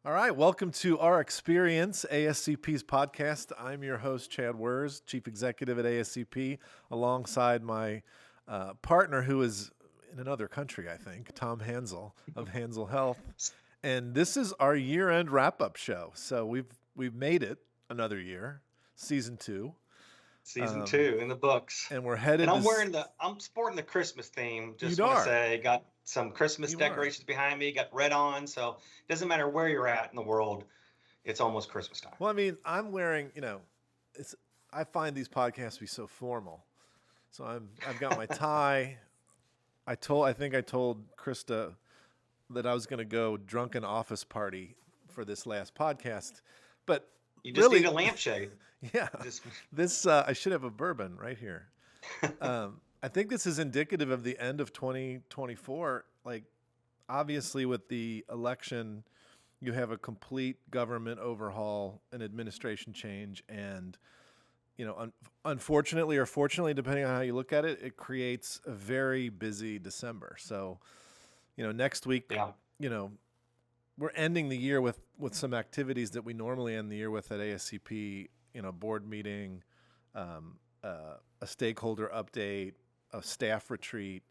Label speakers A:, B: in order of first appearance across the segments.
A: All right, welcome to Rxperience, ASCP's podcast. I'm your host, Chad Wers, Chief Executive at ASCP, alongside my partner who is in another country, I think, Tom Hansel of Hansel Health. And this is our year-end wrap-up show. So we've made it another year, season 2.
B: Season 2 in the books.
A: And we're
B: And
A: headed to...
B: I'm sporting the Christmas theme.
A: You
B: Just want to
A: are.
B: say, got some Christmas
A: You are.
B: decorations behind me, got red on. So it doesn't matter where you're at in the world, it's almost Christmas time.
A: Well, I mean, I'm wearing, I find these podcasts to be so formal. So I've got my tie. I think I told Krista that I was going to go drunken office party for this last podcast, but
B: You just
A: really,
B: need a lampshade.
A: yeah, this I should have a bourbon right here. I think this is indicative of the end of 2024. Like, obviously, with the election, you have a complete government overhaul and administration change, and unfortunately or fortunately, depending on how you look at it, it creates a very busy December. So, next week,
B: Yeah.
A: We're ending the year with some activities that we normally end the year with at ASCP, board meeting, a stakeholder update, a staff retreat.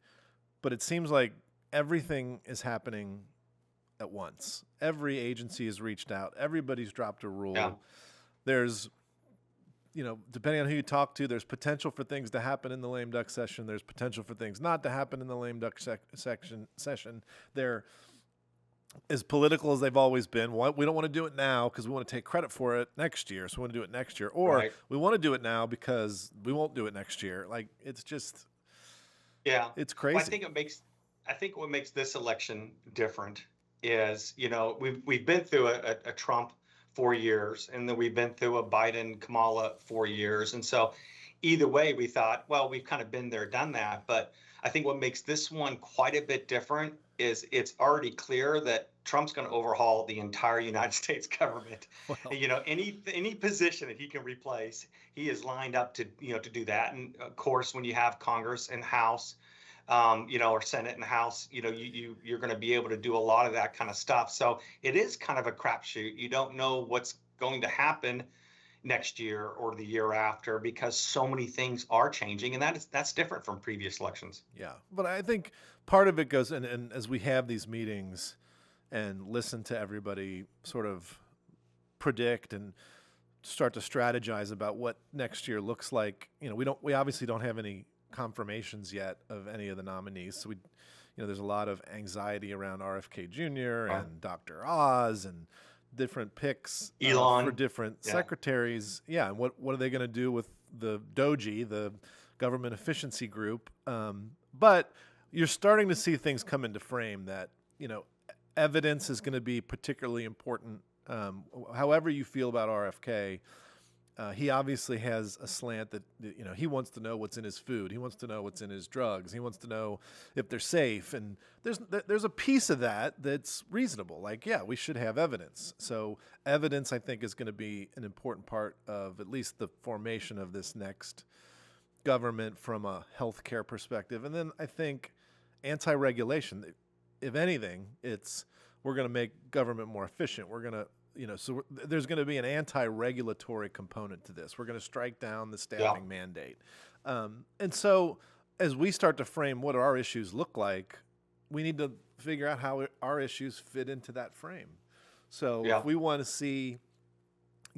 A: But it seems like everything is happening at once. Every agency has reached out. Everybody's dropped a rule.
B: Yeah.
A: There's, depending on who you talk to, there's potential for things to happen in the lame duck session. There's potential for things not to happen in the lame duck session. They're as political as they've always been. We don't want to do it now because we want to take credit for it next year. So we want to do it next year. Or
B: Right.
A: we want to do it now because we won't do it next year. Like, it's just,
B: Yeah.
A: it's crazy.
B: Well, I think what makes this election different is, we've been through a Trump 4 years, and then we've been through a Biden Kamala 4 years. And so either way, we thought, well, we've kind of been there, done that. But I think what makes this one quite a bit different is it's already clear that Trump's going to overhaul the entire United States government.
A: Well,
B: Any position that he can replace, he is lined up to do that. And of course, when you have Congress and House, or Senate and House, you're going to be able to do a lot of that kind of stuff. So it is kind of a crapshoot. You don't know what's going to happen next year or the year after because so many things are changing, and that's different from previous elections.
A: yeah. But I think part of it goes, and as we have these meetings and listen to everybody sort of predict and start to strategize about what next year looks like, we obviously don't have any confirmations yet of any of the nominees. So there's a lot of anxiety around RFK Jr.
B: Right.
A: and Dr. Oz and different picks
B: Elon.
A: for different
B: Yeah.
A: secretaries. Yeah, and what are they going to do with the DOGE, the government efficiency group? But you're starting to see things come into frame that, evidence is going to be particularly important. However you feel about RFK, he obviously has a slant that, he wants to know what's in his food. He wants to know what's in his drugs. He wants to know if they're safe. And there's a piece of that that's reasonable. Like, yeah, we should have evidence. So evidence, I think, is going to be an important part of at least the formation of this next government from a healthcare perspective. And then I think anti-regulation, if anything, we're going to make government more efficient. We're going to, so there's going to be an anti-regulatory component to this. We're going to strike down the staffing mandate. And so as we start to frame what our issues look like, we need to figure out how our issues fit into that frame. So if we want to see,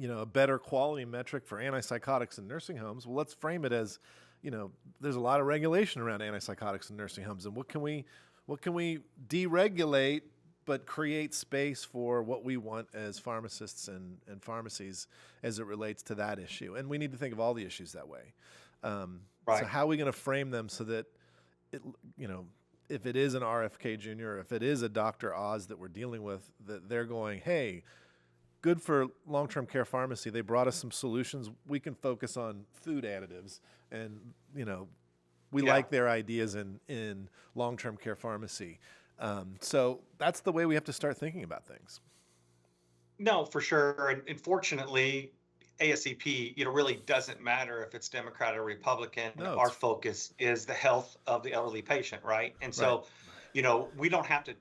A: a better quality metric for antipsychotics in nursing homes, well, let's frame it as, there's a lot of regulation around antipsychotics in nursing homes. And what can we deregulate but create space for what we want as pharmacists and pharmacies as it relates to that issue. And we need to think of all the issues that way.
B: Right.
A: So how are we going to frame them so that, if it is an RFK Jr., or if it is a Dr. Oz that we're dealing with, that they're going, hey, good for long-term care pharmacy. They brought us some solutions. We can focus on food additives. And, we like their ideas in long-term care pharmacy. So that's the way we have to start thinking about things.
B: No, for sure. And fortunately, ASCP, really doesn't matter if it's Democrat or Republican.
A: No,
B: Our focus is the health of the elderly patient, right? And so, we don't have to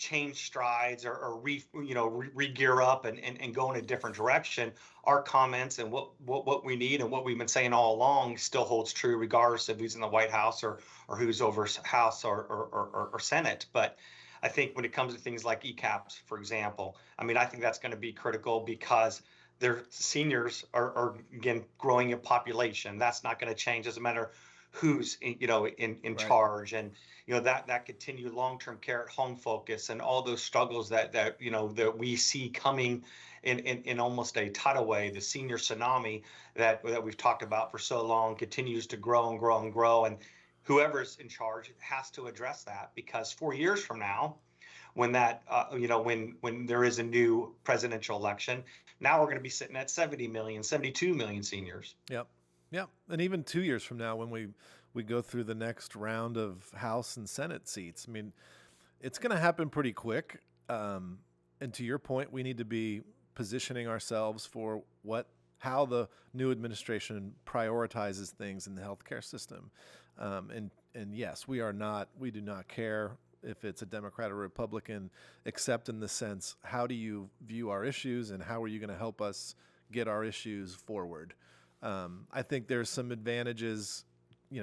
B: change strides or re-gear up and go in a different direction, our comments and what we need and what we've been saying all along still holds true, regardless of who's in the White House or who's over House or Senate. But I think when it comes to things like ECAPS, for example, I mean, I think that's going to be critical because their seniors are again growing in population. That's not going to change. Doesn't matter who's in
A: Right.
B: charge, and that continued long-term care at home focus and all those struggles that we see coming in almost a tidal wave. The senior tsunami that we've talked about for so long continues to grow and grow and grow, and whoever's in charge has to address that, because 4 years from now, when that when there is a new presidential election, now we're going to be sitting at 70 million, 72 million seniors.
A: Yep. Yep. And even 2 years from now, when we go through the next round of House and Senate seats, I mean, it's going to happen pretty quick. And to your point, we need to be positioning ourselves for how the new administration prioritizes things in the healthcare system. And yes, we do not care if it's a Democrat or Republican, except in the sense, how do you view our issues and how are you going to help us get our issues forward? I think there's some advantages,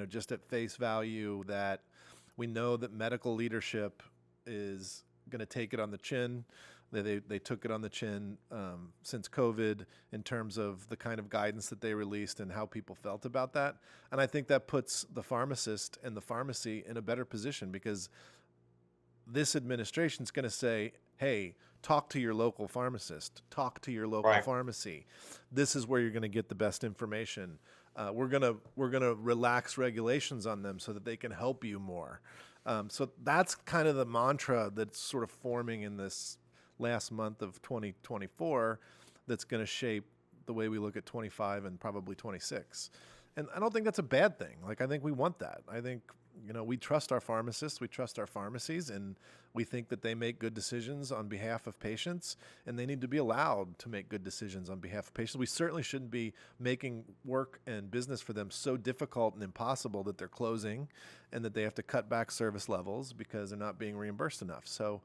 A: just at face value, that we know that medical leadership is going to take it on the chin. They took it on the chin since COVID in terms of the kind of guidance that they released and how people felt about that. And I think that puts the pharmacist and the pharmacy in a better position, because this administration is going to say, hey, talk to your local pharmacist, talk to your local
B: Right.
A: pharmacy. This is where you're going to get the best information. We're gonna relax regulations on them so that they can help you more. So that's kind of the mantra that's sort of forming in this last month of 2024 that's going to shape the way we look at 25 and probably 26. And I don't think that's a bad thing. Like, I think we want that. I think, we trust our pharmacists, we trust our pharmacies, and we think that they make good decisions on behalf of patients, and they need to be allowed to make good decisions on behalf of patients. We certainly shouldn't be making work and business for them so difficult and impossible that they're closing and that they have to cut back service levels because they're not being reimbursed enough. So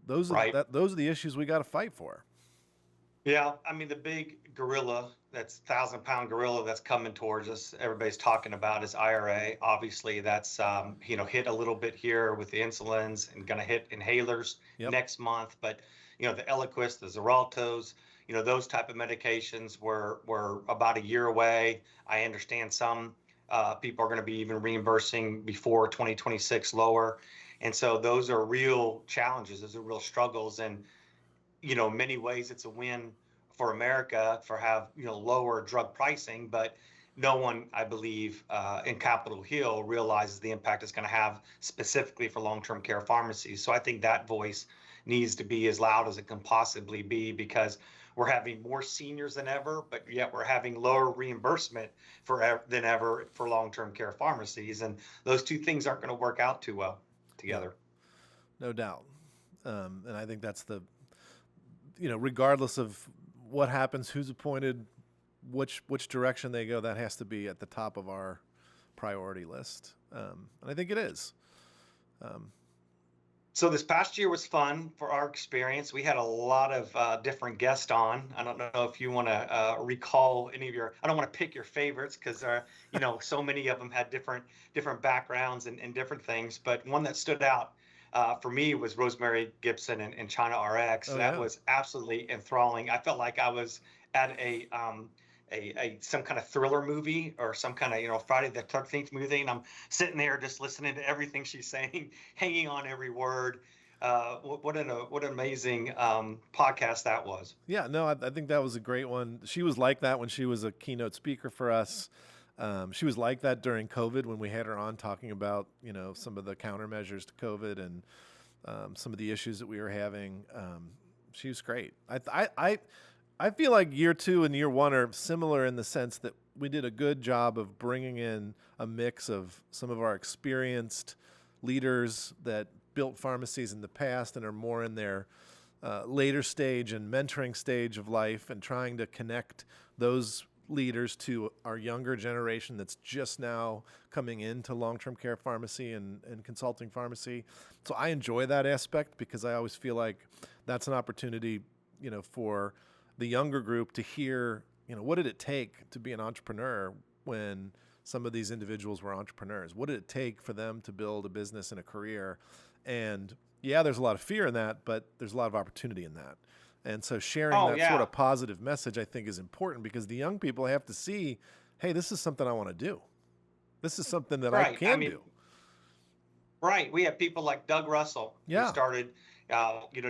A: those
B: Right.
A: are the issues we got to fight for.
B: Yeah, I mean, the big gorilla, that's 1,000-pound gorilla that's coming towards us, everybody's talking about, is IRA. Obviously, that's hit a little bit here with the insulins and going to hit inhalers
A: Yep.
B: next month. But the Eliquis, the Xareltos, those type of medications were about a year away. I understand some people are going to be even reimbursing before 2026 lower, and so those are real challenges. Those are real struggles, and in many ways it's a win for America for have lower drug pricing, but no one, I believe, in Capitol Hill realizes the impact it's going to have specifically for long-term care pharmacies. So I think that voice needs to be as loud as it can possibly be, because we're having more seniors than ever, but yet we're having lower reimbursement than ever for long-term care pharmacies, and those two things aren't going to work out too well together.
A: No doubt. And I think that's regardless of what happens, who's appointed, which direction they go, that has to be at the top of our priority list. And I think it is.
B: So this past year was fun for Rxperience. We had a lot of different guests on. I don't know if you want to recall any of your. I don't want to pick your favorites, because so many of them had different backgrounds and different things. But one that stood out for me was Rosemary Gibson and China RX.
A: Oh,
B: That
A: yeah.
B: was absolutely enthralling. I felt like I was at a some kind of thriller movie or some kind of Friday the 13th movie, and I'm sitting there just listening to everything she's saying, hanging on every word. What an amazing podcast that was.
A: Yeah, no, I think that was a great one. She was like that when she was a keynote speaker for us. She was like that during COVID when we had her on talking about some of the countermeasures to COVID and some of the issues that we were having. She was great. I feel like year 2 and year 1 are similar in the sense that we did a good job of bringing in a mix of some of our experienced leaders that built pharmacies in the past and are more in their later stage and mentoring stage of life, and trying to connect those leaders to our younger generation that's just now coming into long-term care pharmacy and consulting pharmacy. So I enjoy that aspect because I always feel like that's an opportunity, for the younger group to hear, what did it take to be an entrepreneur when some of these individuals were entrepreneurs? What did it take for them to build a business and a career? And yeah, there's a lot of fear in that, but there's a lot of opportunity in that. And so sharing
B: Oh
A: that sort
B: yeah,
A: of positive message, I think, is important because the young people have to see, hey, this is something I want to do. This is something that I
B: right. I
A: can
B: mean,
A: do.
B: right. We have people like Doug Russell who
A: Yeah,
B: started,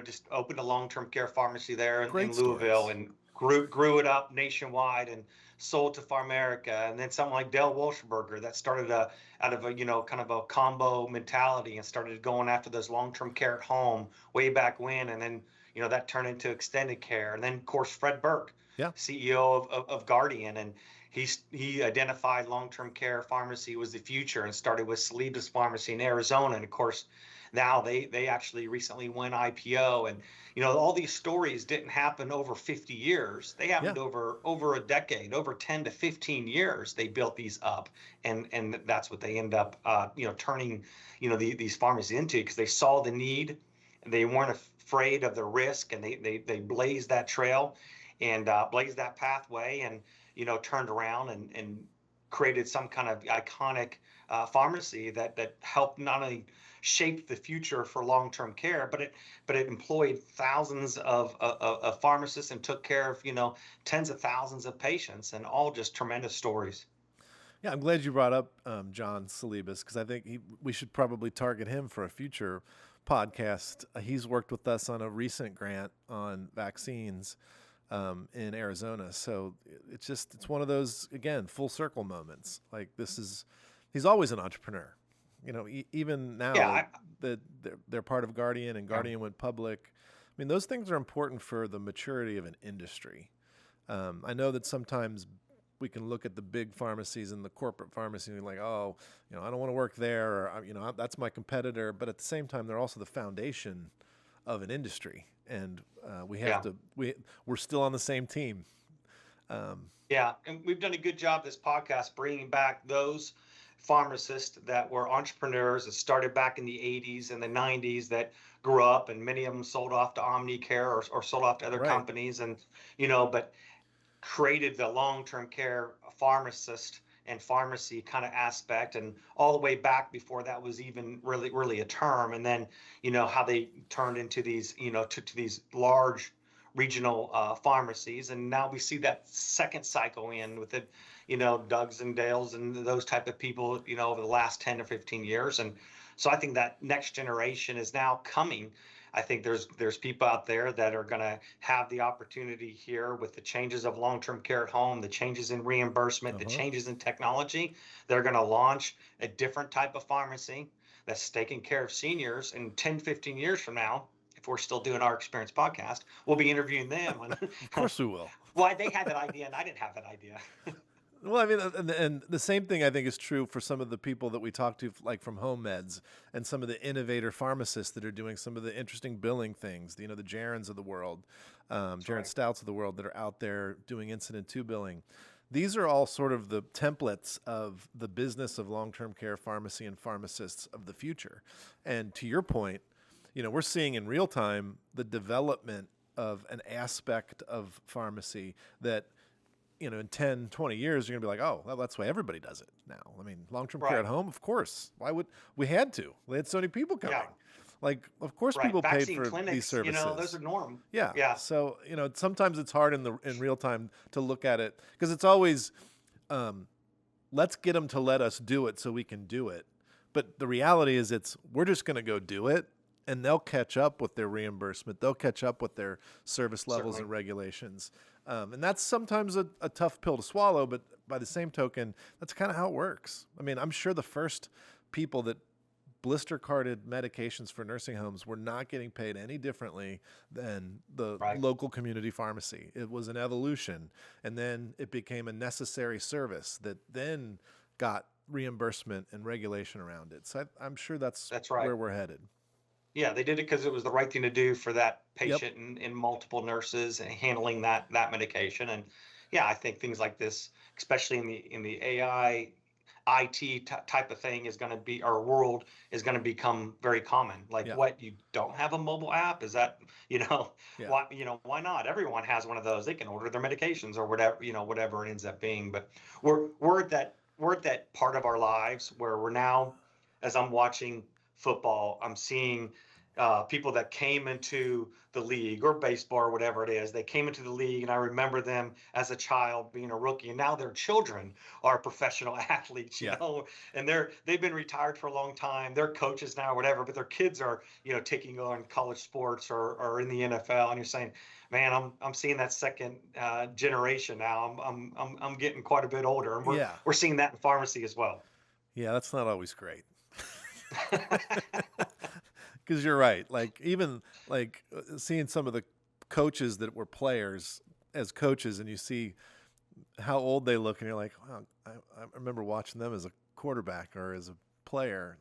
B: just opened a long-term care pharmacy there in
A: great
B: Louisville
A: stories.
B: and grew it up nationwide and sold to Pharmaerica. And then someone like Dale Wolfsberger that started out of a, kind of a combo mentality and started going after those long-term care at home way back when. And then, that turned into extended care. And then, of course, Fred Burke,
A: Yeah,
B: CEO of Guardian. And he identified long-term care pharmacy was the future and started with Celebus Pharmacy in Arizona. And of course, now they actually recently went IPO. And all these stories didn't happen over 50 years. They
A: yeah.
B: happened over a decade, over 10 to 15 years. They built these up, and that's what they end up turning these pharmacies into because they saw the need. They weren't afraid of the risk, and they blazed that trail and blazed that pathway, and turned around and created some kind of iconic pharmacy that helped not only shape the future for long-term care, but it employed thousands of pharmacists and took care of tens of thousands of patients, and all just tremendous stories.
A: Yeah, I'm glad you brought up John Celebus because I think we should probably target him for a future podcast. He's worked with us on a recent grant on vaccines in Arizona. So it's one of those, again, full circle moments. Like he's always an entrepreneur. Even now
B: Yeah,
A: that they're part of Guardian and
B: yeah,
A: Guardian went public. I mean, those things are important for the maturity of an industry. I know that sometimes we can look at the big pharmacies and the corporate pharmacy and be like, oh, I don't want to work there, or that's my competitor. But at the same time, they're also the foundation of an industry, and we have
B: yeah.
A: to we're still on the same team.
B: Yeah, and we've done a good job this podcast bringing back those pharmacists that were entrepreneurs that started back in the 80s and the 90s that grew up, and many of them sold off to Omnicare or sold off to other
A: Right.
B: companies, and but created the long-term care pharmacist and pharmacy kind of aspect, and all the way back before that was even really a term. And then how they turned into these to these large regional pharmacies, and now we see that second cycle in with the Dougs and Dales and those type of people over the last 10 to 15 years. And so I think that next generation is now coming. I think there's people out there that are going to have the opportunity here with the changes of long-term care at home, the changes in reimbursement, the
A: Uh-huh.
B: changes in technology. They're going to launch a different type of pharmacy that's taking care of seniors. In 10, 15 years from now, if we're still doing our experience podcast, we'll be interviewing them
A: Of
B: on
A: course we will.
B: why they had that idea and I didn't have that idea.
A: Well, I mean, and the same thing I think is true for some of the people that we talk to, like from home meds and some of the innovator pharmacists that are doing some of the interesting billing things. The Jarens of the world,
B: That's
A: Jaren
B: right.
A: Stouts of the world that are out there doing incident to billing. These are all sort of the templates of the business of long-term care pharmacy and pharmacists of the future. And to your point, we're seeing in real time the development of an aspect of pharmacy that in 10, 20 years, you're going to be like, oh, well, that's why everybody does it now. I mean, long-term care at
B: Right.
A: home, of course. Why would we had to? We had so many people
B: Yeah.
A: coming. Like, of course
B: Right.
A: people paid
B: Vaccine
A: for these
B: clinics, those
A: services.
B: are norm.
A: Yeah.
B: Yeah.
A: So, sometimes it's hard in real time to look at it because it's always, um, let's get them to let us do it so we can do it. But the reality is we're just going to go do it and they'll catch up with their reimbursement. They'll catch up with their service levels
B: Certainly.
A: and regulations. And that's sometimes a tough pill to swallow, but by the same token, that's kind of how it works. I mean, I'm sure the first people that blister carded medications for nursing homes were not getting paid any differently than the
B: Right.
A: local community pharmacy. It was an evolution, and then it became a necessary service that then got reimbursement and regulation around it. So I'm sure that's
B: That's right.
A: where we're headed.
B: Yeah, they did it because it was the right thing to do for that
A: Yep.
B: patient and multiple nurses and handling that medication. And yeah, I think things like this, especially in the AI, IT type of thing, is going to be our world is going to become very common. Like,
A: Yeah.
B: what, you don't have a mobile app? Is that,
A: Yeah.
B: why not? Everyone has one of those. They can order their medications or whatever, whatever it ends up being. But we're at that part of our lives where we're now, as I'm watching football, I'm seeing people that came into the league or baseball or whatever it is. They came into the league, and I remember them as a child being a rookie, and now their children are professional athletes,
A: Yeah.
B: and they've been retired for a long time. They're coaches now or whatever, but their kids are, taking on college sports or in the NFL. And you're saying, man, I'm seeing that second generation now. I'm getting quite a bit older, and we're
A: Yeah.
B: we're seeing that in pharmacy as well.
A: Yeah. That's not always great. Because you're right. Like even like seeing some of the coaches that were players as coaches, and you see how old they look, and you're like, wow, I remember watching them as a quarterback or as a player.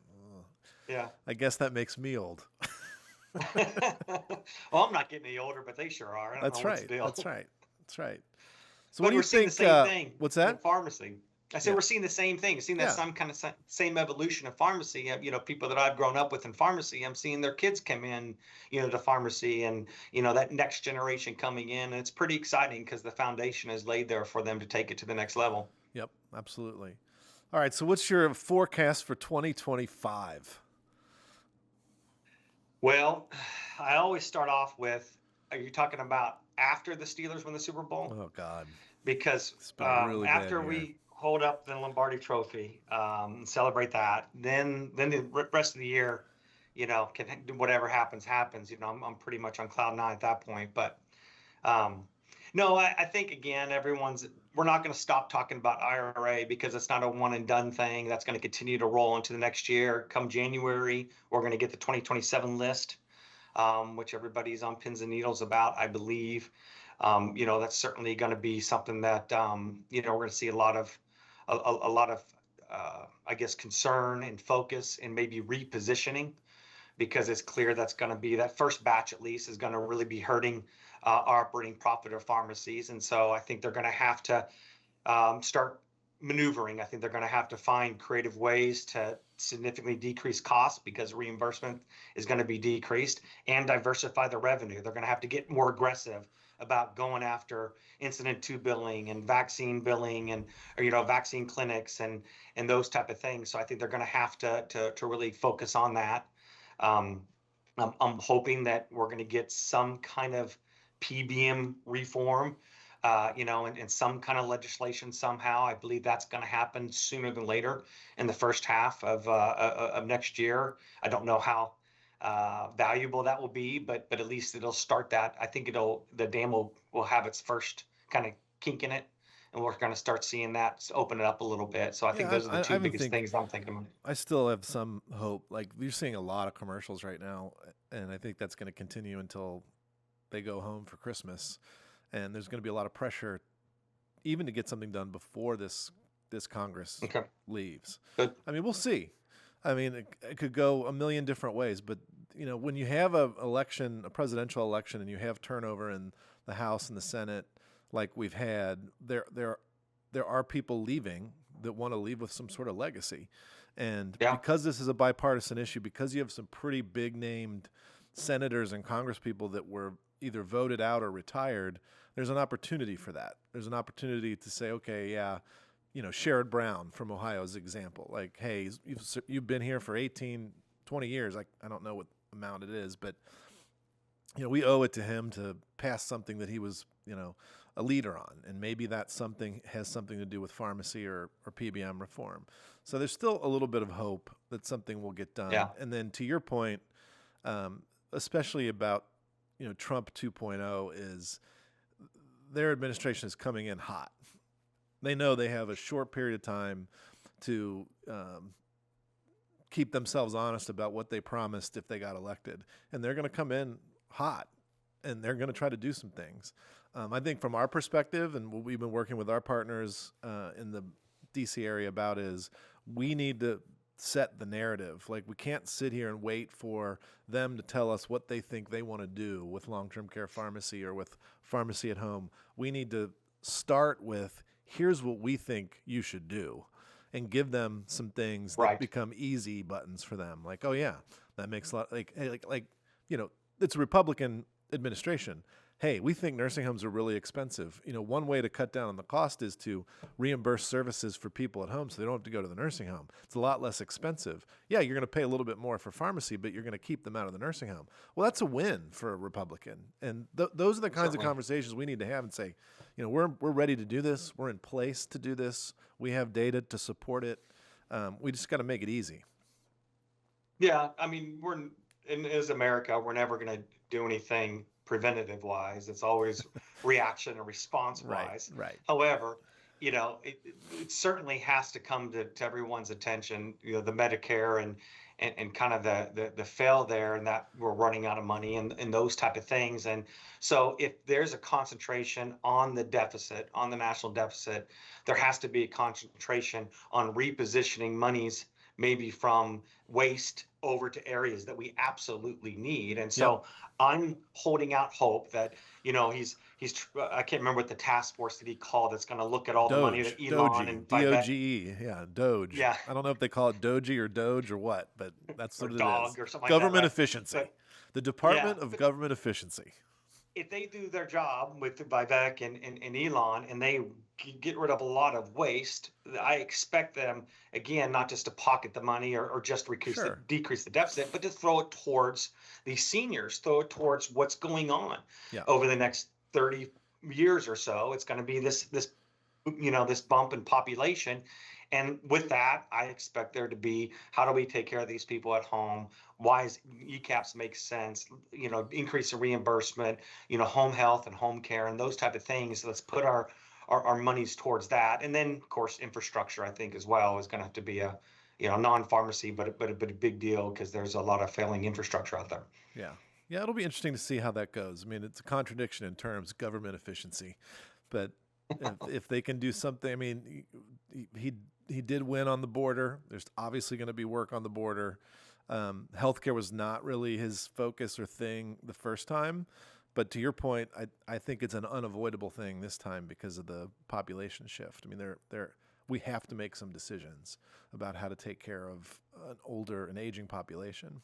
B: Yeah.
A: I guess that makes me old.
B: Well, I'm not getting any older, but they sure are. I don't know
A: That's
B: what's the
A: right.
B: deal.
A: That's right. That's right. So what
B: But
A: do you
B: we're seeing the
A: think?
B: same thing
A: What's
B: in
A: that?
B: pharmacy. I said
A: Yeah.
B: we're seeing the same thing, seeing that
A: Yeah.
B: some kind of same evolution of pharmacy. People that I've grown up with in pharmacy, I'm seeing their kids come in, to pharmacy, and that next generation coming in. And it's pretty exciting because the foundation is laid there for them to take it to the next level.
A: Yep. Absolutely. All right. So what's your forecast for 2025?
B: Well, I always start off with, are you talking about after the Steelers win the Super Bowl?
A: Oh God,
B: Because
A: it's been a really bad
B: after
A: year.
B: we hold up the Lombardi Trophy, celebrate that, then the rest of the year, can whatever happens. I'm pretty much on cloud nine at that point. But um, no, I think again, we're not going to stop talking about IRA because it's not a one and done thing. That's going to continue to roll into the next year. Come January, we're going to get the 2027 list, which everybody's on pins and needles about, I believe. That's certainly going to be something that we're going to see a lot of I guess concern and focus and maybe repositioning, because it's clear that's going to be that first batch, at least, is going to really be hurting our operating profit of pharmacies. And so I think they're going to have to start maneuvering. I think they're going to have to find creative ways to significantly decrease costs because reimbursement is going to be decreased, and diversify the revenue. They're going to have to get more aggressive about going after incident to billing and vaccine billing, and or vaccine clinics and those type of things. So I think they're going to have to really focus on that. Um, I'm hoping that we're going to get some kind of PBM reform, and some kind of legislation somehow. I believe that's going to happen sooner than later in the first half of next year. I don't know how valuable that will be, but at least it'll start that. I think the dam will have its first kind of kink in it, and we're going to start seeing that open it up a little bit. So I think
A: Yeah,
B: those are the
A: I
B: two
A: even
B: biggest
A: think
B: things I'm thinking about.
A: I still have some hope. Like you're seeing a lot of commercials right now, and I think that's going to continue until they go home for Christmas. And there's going to be a lot of pressure, even to get something done before this Congress
B: Okay,
A: leaves.
B: good.
A: I mean, we'll see. I mean, it could go a million different ways, but when you have a presidential election, and you have turnover in the House and the Senate, like we've had, there are people leaving that want to leave with some sort of legacy. And
B: Yeah,
A: because this is a bipartisan issue, because you have some pretty big named senators and congresspeople that were either voted out or retired, there's an opportunity for that. There's an opportunity to say, okay, yeah, Sherrod Brown from Ohio is an example. Like, hey, you've been here for 18, 20 years. I don't know what amount it is, but we owe it to him to pass something that he was, a leader on, and maybe that something has something to do with pharmacy or PBM reform. So there's still a little bit of hope that something will get done.
B: yeah,
A: And then to your point, especially about Trump 2.0, is their administration is coming in hot. They know they have a short period of time to keep themselves honest about what they promised if they got elected, and they're going to come in hot, and they're going to try to do some things. I think from our perspective, and what we've been working with our partners in the DC area about, is we need to set the narrative. Like, we can't sit here and wait for them to tell us what they think they want to do with long-term care pharmacy or with pharmacy at home. We need to start with, here's what we think you should do, and give them some things that
B: Right.
A: become easy buttons for them. Like, oh yeah, that makes a lot, like, hey, it's a Republican administration. Hey, we think nursing homes are really expensive. One way to cut down on the cost is to reimburse services for people at home so they don't have to go to the nursing home. It's a lot less expensive. Yeah, you're going to pay a little bit more for pharmacy, but you're going to keep them out of the nursing home. Well, that's a win for a Republican. And those are the kinds of conversations we need to have and say, we're ready to do this. We're in place to do this. We have data to support it. We just got to make it easy.
B: Yeah, I mean, as America, we're never going to do anything preventative wise. It's always reaction and response wise.
A: Right.
B: However, it certainly has to come to everyone's attention, the Medicare and kind of the fail there, and that we're running out of money and those type of things. And so if there's a concentration on the deficit, on the national deficit, there has to be a concentration on repositioning monies maybe from waste over to areas that we absolutely need. And so I'm holding out hope that, I can't remember what the task force that he called that's going to look at all the money that Elon and
A: Doge, Doge.
B: Yeah.
A: I don't know if they call it Doge or Doge or what, but that's what it
B: dog
A: is.
B: or something like
A: Government
B: that, right?
A: efficiency. The Department of
B: but
A: Government Efficiency.
B: if they do their job with Vivek and Elon, and they get rid of a lot of waste, I expect them, again, not just to pocket the money or just decrease the deficit, but to throw it towards these seniors, throw it towards what's going on over the next 30 years or so. It's going to be this bump in population. And with that, I expect there to be, how do we take care of these people at home? Why is ECAPs make sense? Increase the reimbursement, home health and home care and those type of things. Let's put our monies towards that. And then, of course, infrastructure, I think, as well, is going to have to be a, non-pharmacy, but a big deal, because there's a lot of failing infrastructure out there.
A: Yeah. Yeah, it'll be interesting to see how that goes. I mean, it's a contradiction in terms, government efficiency. But if they can do something, I mean, he did win on the border. There's obviously going to be work on the border. Healthcare was not really his focus or thing the first time. But to your point, I think it's an unavoidable thing this time because of the population shift. I mean, we have to make some decisions about how to take care of an aging population.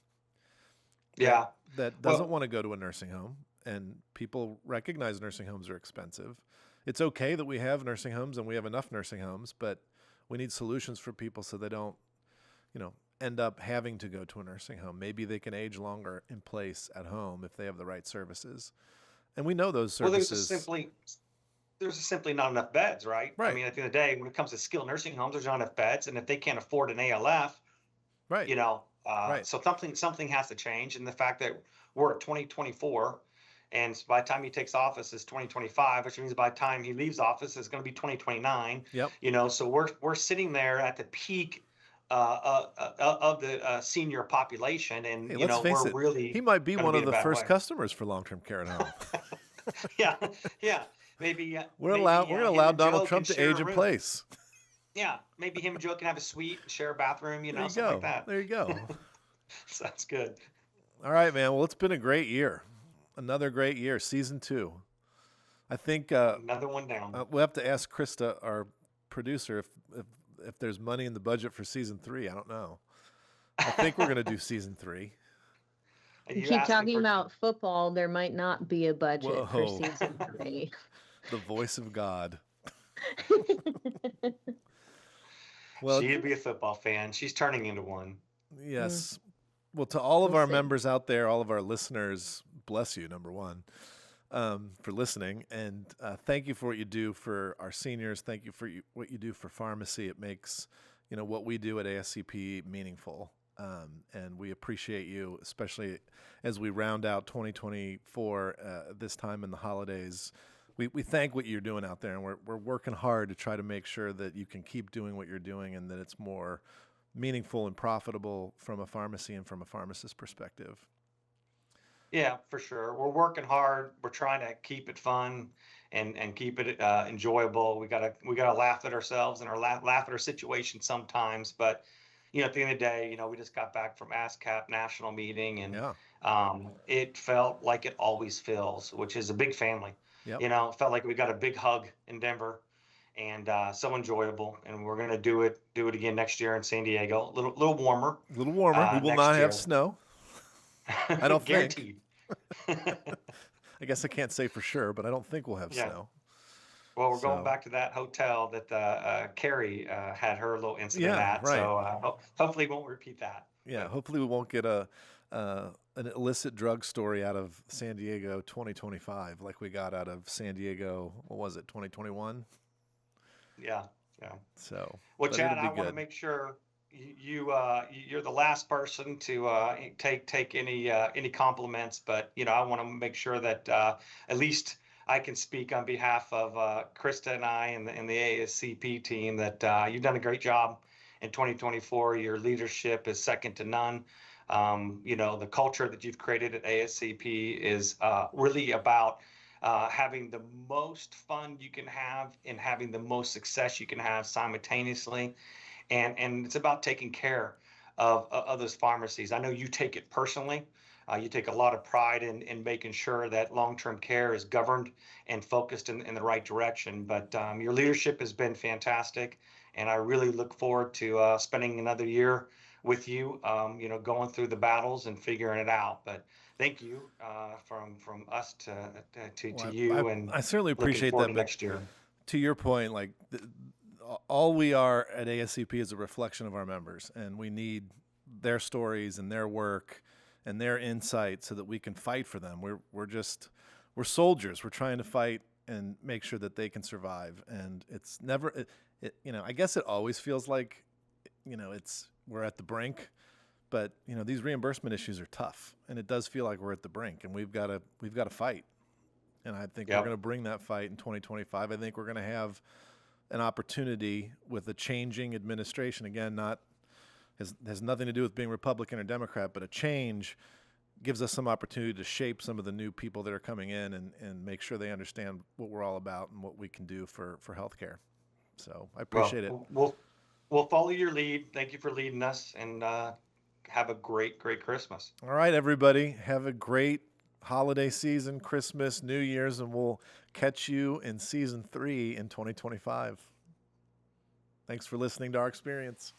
B: Yeah.
A: That doesn't want to go to a nursing home, and people recognize nursing homes are expensive. It's okay that we have nursing homes and we have enough nursing homes, but we need solutions for people so they don't, end up having to go to a nursing home. Maybe they can age longer in place at home if they have the right services. And we know those services.
B: Well, there's simply not enough beds, right?
A: Right.
B: I mean, at the end of the day, when it comes to skilled nursing homes, there's not enough beds. And if they can't afford an ALF,
A: right.
B: So something has to change. And the fact that we're at 2024, and by the time he takes office is 2025, which means by the time he leaves office is going to be 2029.
A: Yep.
B: So we're sitting there at the peak of the senior population, and
A: hey, let's face it, he might be one of the first customers for long-term care at home.
B: yeah. Maybe
A: we're going to allow Donald Trump to age in place.
B: Yeah, maybe him and Joe can have a suite and share a bathroom, something like that.
A: There you go.
B: Sounds good.
A: All right, man. Well, it's been a great year. Another great year, season 2. I think
B: another one down.
A: We'll have to ask Krista, our producer, if there's money in the budget for season 3. I don't know. I think we're going to do season 3.
C: You keep talking about football. There might not be a budget for season 3.
A: The voice of God.
B: Well, she'd be a football fan. She's turning into one.
A: Yes. Well, to all of our members out there, all of our listeners, bless you, number one, for listening. And thank you for what you do for our seniors. Thank you for what you do for pharmacy. It makes, what we do at ASCP meaningful. And we appreciate you, especially as we round out 2024 this time in the holidays. We thank what you're doing out there, and we're working hard to try to make sure that you can keep doing what you're doing and that it's more meaningful and profitable from a pharmacy and from a pharmacist perspective.
B: Yeah, for sure. We're working hard. We're trying to keep it fun and keep it enjoyable. We gotta laugh at ourselves and laugh at our situation sometimes, but at the end of the day, we just got back from ASCAP national meeting, and
A: Yeah.
B: it felt like it always feels, which is a big family.
A: Yep.
B: It felt like we got a big hug in Denver, and so enjoyable. And we're gonna do it again next year in San Diego, little warmer
A: A little warmer. We will
B: next
A: not have
B: year,
A: snow. I don't think.
B: guaranteed.
A: I guess I can't say for sure, but I don't think we'll have
B: Yeah.
A: snow.
B: Well, we're going
A: So
B: back to that hotel that Carrie had her little incident
A: yeah,
B: at,
A: right.
B: so hopefully we won't repeat that.
A: Yeah,
B: But
A: hopefully we won't get an illicit drug story out of San Diego 2025 like we got out of San Diego. What was it, 2021?
B: yeah, yeah.
A: So,
B: Well,
A: but
B: Chad,
A: it'll
B: I
A: be
B: want to
A: good.
B: make sure you're the last person to take any compliments, but I want to make sure that at least I can speak on behalf of Krista and I and the ASCP team that you've done a great job in 2024. Your leadership is second to none. The culture that you've created at ASCP is really about having the most fun you can have and having the most success you can have simultaneously, and it's about taking care of those pharmacies. I know you take it personally. You take a lot of pride in making sure that long-term care is governed and focused in the right direction. But your leadership has been fantastic, and I really look forward to spending another year with you. Going through the battles and figuring it out. But thank you from us to
A: Well,
B: you, and
A: I certainly
B: looking
A: appreciate
B: forward
A: that,
B: to
A: but
B: next year.
A: to your point, like all we are at ASCP is a reflection of our members, and we need their stories and their work and their insight so that we can fight for them. We're soldiers. We're trying to fight and make sure that they can survive. And it's never, I guess it always feels like, we're at the brink, but these reimbursement issues are tough, and it does feel like we're at the brink, and we've got to fight. And I think we're going to bring that fight in 2025. I think we're going to have an opportunity with a changing administration. Again, has nothing to do with being Republican or Democrat, but a change gives us some opportunity to shape some of the new people that are coming in and make sure they understand what we're all about and what we can do for healthcare. So I appreciate it.
B: We'll follow your lead. Thank you for leading us, and have a great Christmas.
A: All right, everybody, have a great holiday season, Christmas, New Year's, and we'll catch you in season 3 in 2025. Thanks for listening to Rxperience.